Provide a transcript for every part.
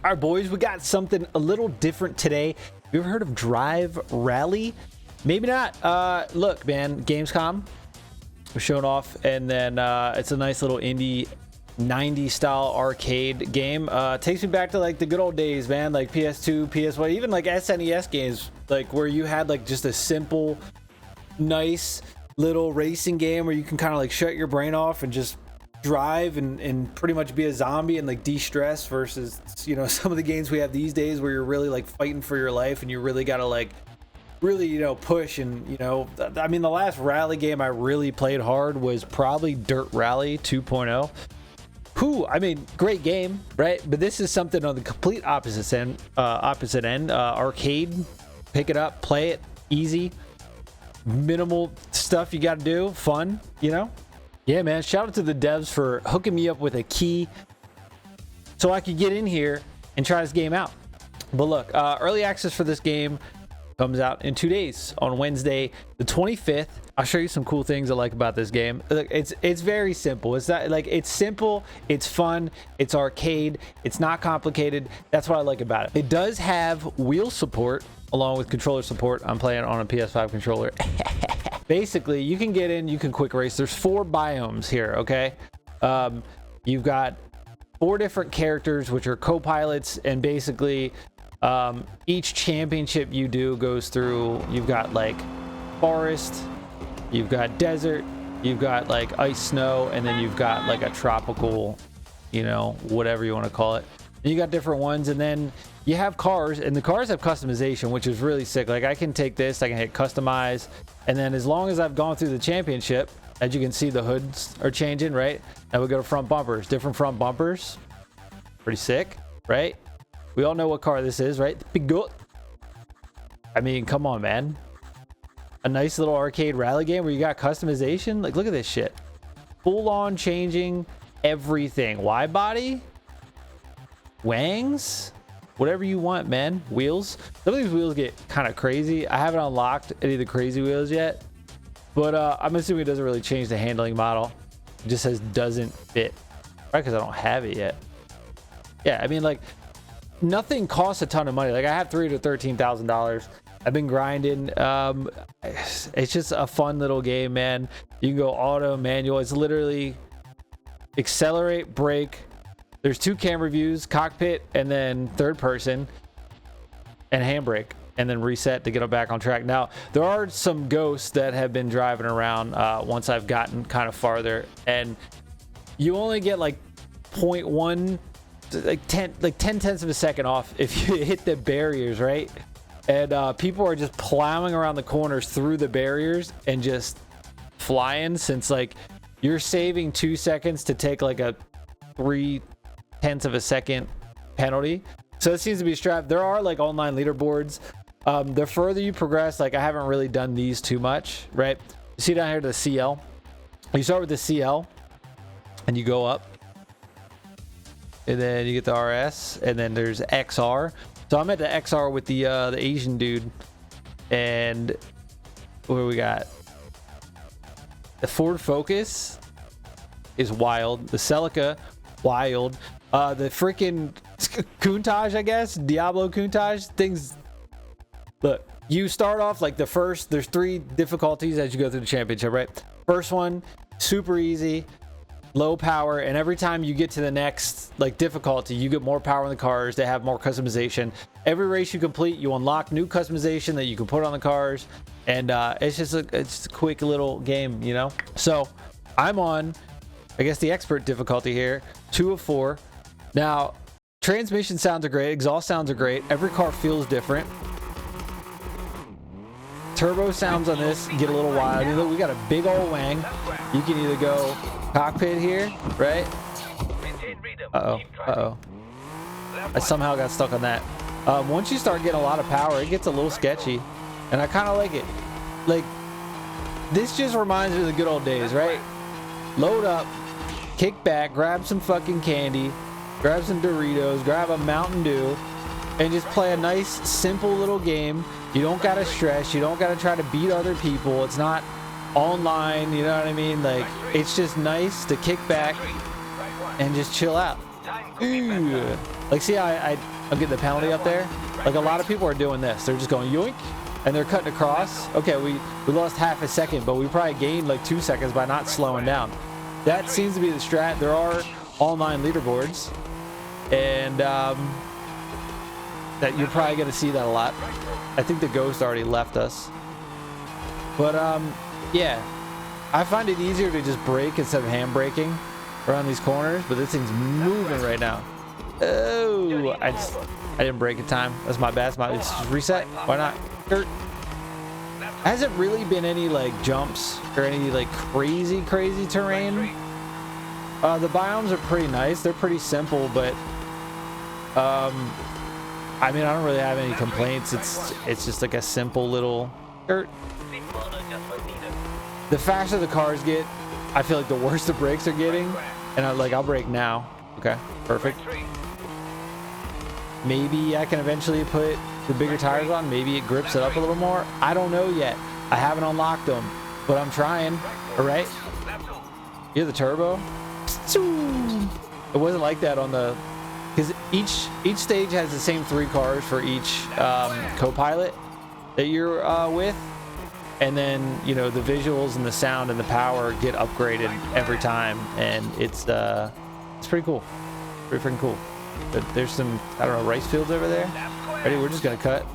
All right, boys, we got something a little different today. Have you ever heard of Drive Rally? Maybe not. Look, man, Gamescom was showing off, and then it's a nice little indie 90s style arcade game. Takes me back to like the good old days, man, like PS2, PS1, even like SNES games, like where you had like just a simple, nice little racing game where you can kind of like shut your brain off and just drive and pretty much be a zombie and like de-stress, versus, you know, some of the games we have these days where you're really like fighting for your life and you really gotta like really, you know, push. And, you know, I mean, the last rally game I really played hard was probably Dirt Rally 2.0. I mean, great game, right? But this is something on the complete opposite end. Arcade, pick it up, play it, easy, minimal stuff you got to do, fun, you know? Yeah, man, shout out to the devs for hooking me up with a key so I could get in here and try this game out. But look, early access for this game comes out in 2 days on Wednesday the 25th. I'll show you some cool things I like about this game. Look, it's very simple. It's not like, it's simple, it's fun, it's arcade, it's not complicated. That's what I like about it. It does have wheel support along with controller support. I'm playing on a PS5 controller. Basically, you can get in, you can quick race. There's 4 biomes here, okay? You've got 4 different characters which are co-pilots, and basically each championship you do goes through, you've got like forest, you've got desert, you've got like ice, snow, and then you've got like a tropical, you know, whatever you want to call it. And you got different ones, and then you have cars, and the cars have customization, which is really sick. Like I can take this, I can hit customize, and then as long as I've gone through the championship, as you can see, the hoods are changing, right? Now we go to front bumpers, different front bumpers. Pretty sick, right? We all know what car this is, right? The big goat. I mean, come on, man. A nice little arcade rally game where you got customization. Like, look at this shit. Full on changing everything. Wide body, wangs, whatever you want, man. Wheels. Some of these wheels get kind of crazy. I haven't unlocked any of the crazy wheels yet, but I'm assuming it doesn't really change the handling model. It just says doesn't fit, right? Because I don't have it yet. Yeah, I mean, like, nothing costs a ton of money. Like, I have $3,000 to $13,000. I've been grinding. It's just a fun little game, man. You can go auto, manual. It's literally accelerate, brake. There's 2 camera views, cockpit, and then third person, and handbrake, and then reset to get them back on track. Now, there are some ghosts that have been driving around once I've gotten kind of farther, and you only get like 0.1, like 10 tenths of a second off if you hit the barriers, right? And people are just plowing around the corners through the barriers and just flying, since like you're saving 2 seconds to take like a 3/10 of a second penalty. So it seems to be strapped. There are like online leaderboards. The further you progress, like I haven't really done these too much, right? You see down here the CL. You start with the CL and you go up, and then you get the RS, and then there's XR. So I'm at the XR with the Asian dude, and what do we got? The Ford Focus is wild. The Celica, wild. The freaking Countach, I guess, Diablo Countach things. Look, you start off like there's 3 difficulties as you go through the championship, right? First one, super easy, low power, and every time you get to the next like difficulty, you get more power in the cars. They have more customization. Every race you complete, you unlock new customization that you can put on the cars, and it's just a quick little game, you know. So I'm on, I guess, the expert difficulty here, 2 of 4. Now, transmission sounds are great, exhaust sounds are great, every car feels different. Turbo sounds on this get a little wild. You know, we got a big old wang. You can either go cockpit here, right? Uh-oh. I somehow got stuck on that. Once you start getting a lot of power, it gets a little sketchy, and I kind of like it. Like, this just reminds me of the good old days, right? Load up, kick back, grab some fucking candy, grab some Doritos, grab a Mountain Dew, and just play a nice, simple little game. You don't gotta stress. You don't gotta try to beat other people. It's not online, you know what I mean? Like, it's just nice to kick back and just chill out. Ooh. Like, see how I'm getting the penalty up there? Like, a lot of people are doing this. They're just going yoink, and they're cutting across. Okay, we lost half a second, but we probably gained like 2 seconds by not slowing down. That seems to be the strat. There are all 9 leaderboards, and that you're probably going to see that a lot. I think the ghost already left us. But, yeah. I find it easier to just brake instead of handbraking around these corners, but this thing's moving right now. Oh, I didn't brake in time. That's my bad. It's just reset. Why not? Dirt. Hasn't really been any like jumps or any like crazy terrain. The biomes are pretty nice. They're pretty simple, but I mean, I don't really have any complaints. It's just like a simple little dirt. The faster the cars get, I feel like the worse the brakes are getting. And I'll brake now. Okay, perfect. Maybe I can eventually put the bigger tires on. Maybe it grips it up a little more. I don't know yet. I haven't unlocked them, but I'm trying. All right. Hear the turbo? It wasn't like that on the, because each stage has the same 3 cars for each co-pilot that you're with. And then, you know, the visuals and the sound and the power get upgraded every time, and it's pretty cool, pretty freaking cool. But there's some, I don't know, rice fields over there. Ready? We're just gonna cut.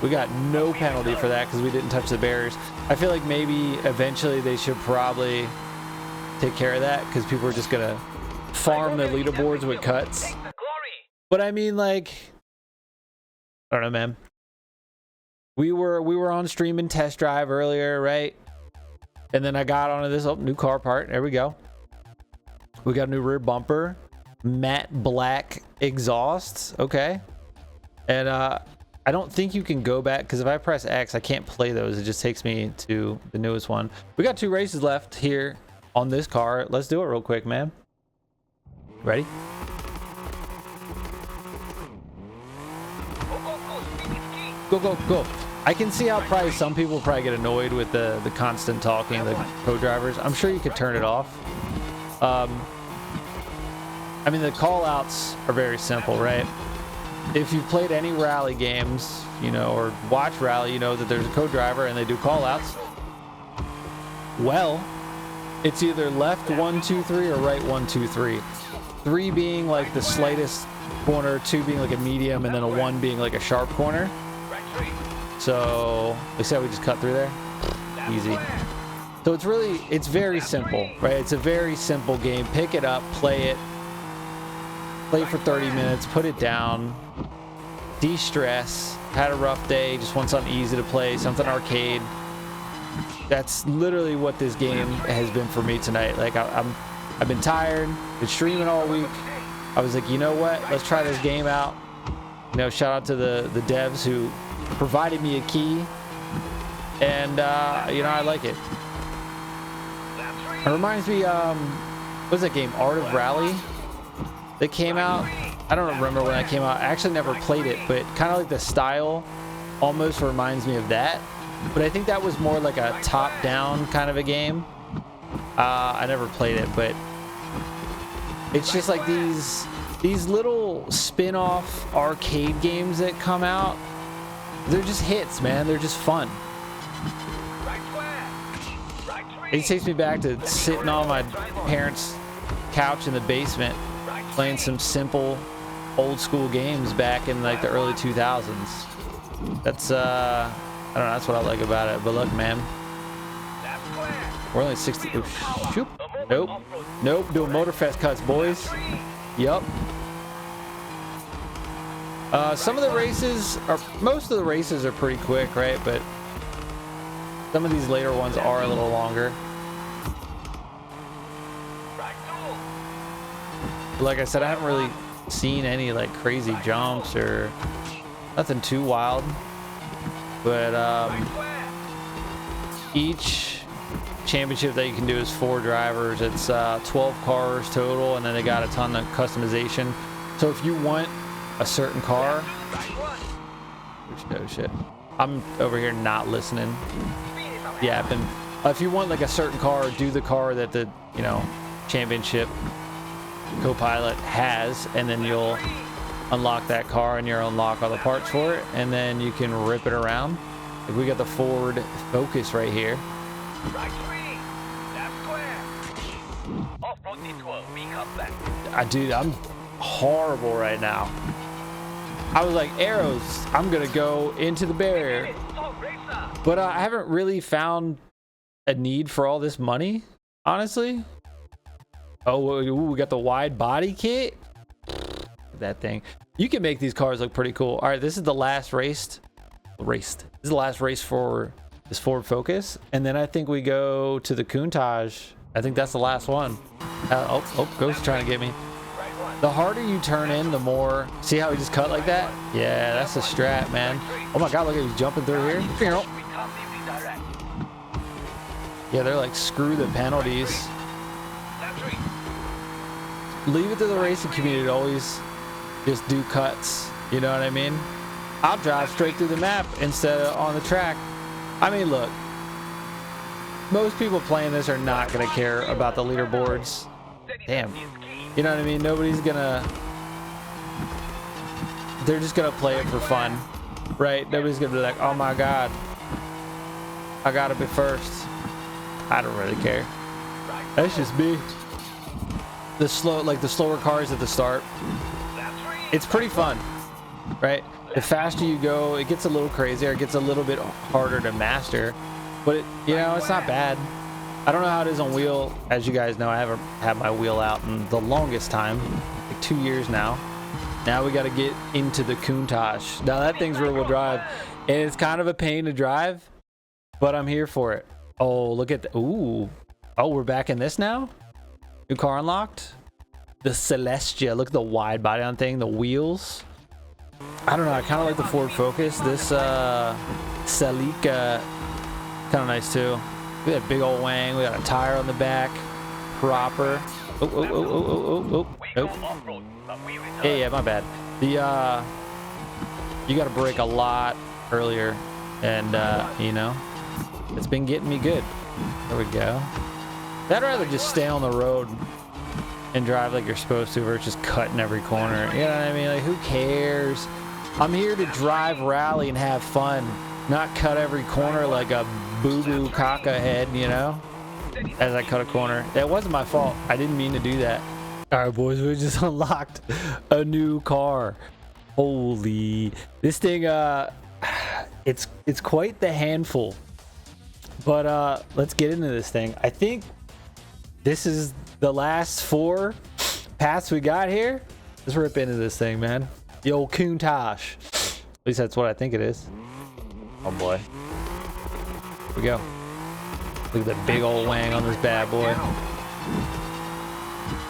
We got no penalty for that because we didn't touch the barriers. I feel like maybe eventually they should probably take care of that because people are just gonna farm the leaderboards with cuts. But I mean, like, I don't know, man. We were on stream and test drive earlier, right? And then I got onto this new car part. There we go. We got a new rear bumper, matte black exhaust. Okay. And I don't think you can go back because if I press X, I can't play those. It just takes me to the newest one. We got 2 races left here on this car. Let's do it real quick, man. Ready? Go, go, go. I can see how probably some people probably get annoyed with the constant talking, the co-drivers. I'm sure you could turn it off. I mean, the call-outs are very simple, right? If you've played any rally games, you know, or watch rally, you know that there's a co-driver and they do call-outs. Well, it's either left 1, 2, 3 or right 1, 2, 3. 3 being like the slightest corner, 2 being like a medium, and then a 1 being like a sharp corner. So, they said we just cut through there. Easy. So it's very simple, right? It's a very simple game. Pick it up, play it for 30 minutes, put it down, de-stress, had a rough day, just want something easy to play, something arcade. That's literally what this game has been for me tonight. Like, I've been tired, been streaming all week. I was like, you know what? Let's try this game out. You know, shout out to the devs who provided me a key, and you know, I like it. It reminds me, what's that game, Art of Rally, that came out? I don't remember when that came out. I actually never played it, but kind of like the style almost reminds me of that. But I think that was more like a top-down kind of a game. I never played it, but it's just like these little spin-off arcade games that come out. They're just hits, man. They're just fun. It takes me back to sitting on my parents' couch in the basement playing some simple old school games back in like the early 2000s. That's I don't know, that's what I like about it. But look, man, we're only 60. Oh, shoot. Nope, doing Motorfest cuts, boys. Yup. Some of the races are, most of the races are pretty quick, right? But some of these later ones are a little longer. Like I said, I haven't really seen any like crazy jumps or nothing too wild. But each championship that you can do is 4 drivers. It's 12 cars total, and then they got a ton of customization. So if you want a certain car, oh shit, I'm over here not listening. Yeah, if you want like a certain car, do the car that the, you know, championship co-pilot has, and then you'll unlock that car and you'll unlock all the parts for it, and then you can rip it around. Like we got the forward focus right here. Dude, I'm horrible right now. I was like, arrows, I'm gonna go into the barrier, but I haven't really found a need for all this money, honestly. Oh, ooh, we got the wide body kit. That thing. You can make these cars look pretty cool. All right, this is the last race. This is the last race for this Ford Focus, and then I think we go to the Countach. I think that's the last one. Ghost trying to get me. The harder you turn in, the more. See how he just cut like that? Yeah, that's a strat, man. Oh my God, look at he's jumping through here. Yeah, they're like, screw the penalties. Leave it to the racing community to always just do cuts. You know what I mean? I'll drive straight through the map instead of on the track. I mean, look, most people playing this are not going to care about the leaderboards. Damn. You know what I mean? Nobody's gonna. They're just gonna play it for fun, right? Nobody's gonna be like, oh my God, I gotta be first. I don't really care. That's just me. The slower cars at the start, it's pretty fun, right? The faster you go, it gets a little crazier. It gets a little bit harder to master, but it's not bad. I don't know how it is on wheel. As you guys know, I haven't had my wheel out in the longest time, like 2 years now. Now we got to get into the Countach. Now that thing's rear-wheel drive, and it's kind of a pain to drive, but I'm here for it. Oh, look at the, ooh. Oh, we're back in this now? New car unlocked? The Celestia. Look at the wide body on thing, the wheels. I don't know, I kind of like the Ford Focus. This Celica, kind of nice too. We got a big old wang. We got a tire on the back. Proper. Oh. Yeah, my bad. The you got to brake a lot earlier, and it's been getting me good. There we go. I'd rather just stay on the road and drive like you're supposed to versus cutting every corner. You know what I mean? Like, who cares? I'm here to drive, rally, and have fun, not cut every corner like a boo-boo caca head, as I cut a corner. That wasn't my fault. I didn't mean to do that. All right, boys, we just unlocked a new car. Holy, this thing, it's quite the handful. But let's get into this thing. I think this is the last 4 paths we got here. Let's rip into this thing, man. The old Countach. At least that's what I think it is. Oh boy. Here we go. Look at the big old wang on this bad boy.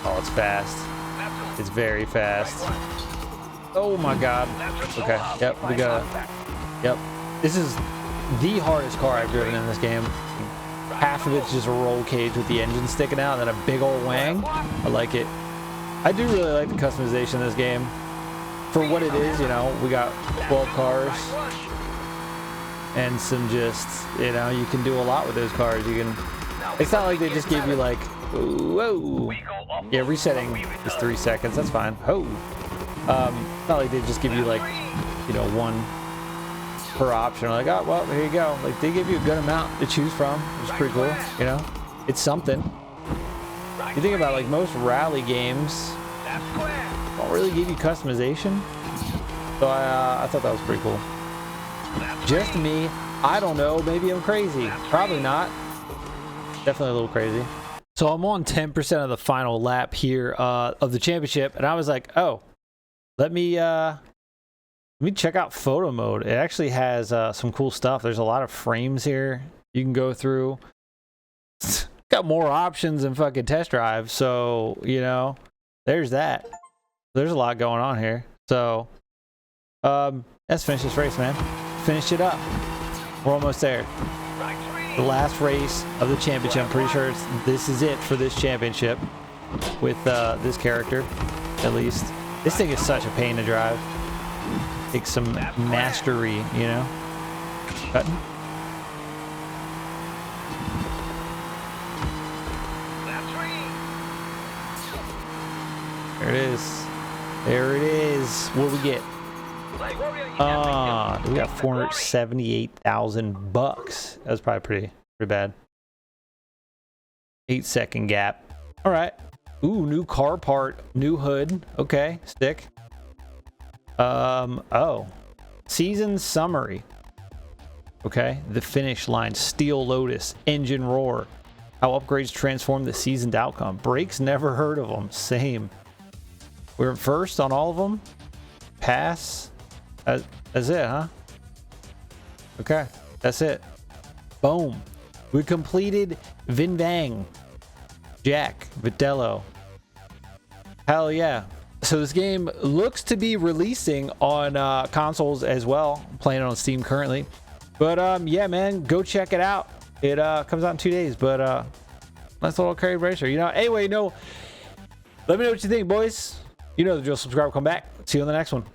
Oh, it's fast. It's very fast. Oh my God. Okay. Yep. We got. Yep. This is the hardest car I've driven in this game. Half of it's just a roll cage with the engine sticking out, and then a big old wang. I like it. I do really like the customization in this game. For what it is, we got 12 cars. And some just, you can do a lot with those cars. It's not like they just give you like, whoa. Yeah, resetting is 3 seconds. That's fine. Oh. It's not like they just give you like, one per option. Like, oh, well, here you go. Like, they give you a good amount to choose from, which is pretty cool. It's something. You think about like most rally games don't really give you customization. So I thought that was pretty cool. Just me. I don't know. Maybe I'm crazy. Probably not. Definitely a little crazy. So I'm on 10% of the final lap here of the championship, and I was like, oh, let me check out photo mode. It actually has some cool stuff. There's a lot of frames here you can go through. Got more options than fucking test drive. So, there's that. There's a lot going on here. So, let's finish this race, man. Finish it up. We're almost there. The last race of the championship. I'm pretty sure this is it for this championship with this character, at least. This thing is such a pain to drive. Takes some mastery, Cutting. There it is. There it is. What do we get? We got 478,000 bucks. That was probably pretty bad. 8-second gap. All right. Ooh, new car part, new hood. Okay, stick. Oh, season summary. Okay, the finish line, Steel Lotus, engine roar. How upgrades transform the seasoned outcome. Brakes, never heard of them. Same. We're first on all of them. Pass. That's it, huh? Okay, that's it. Boom. We completed Vin Vang. Jack, Vitello. Hell yeah. So this game looks to be releasing on consoles as well. I'm playing it on Steam currently. But yeah, man, go check it out. It comes out in 2 days. But nice little arcade racer. You know, anyway, let me know what you think, boys. You know the drill. Subscribe, come back. See you on the next one.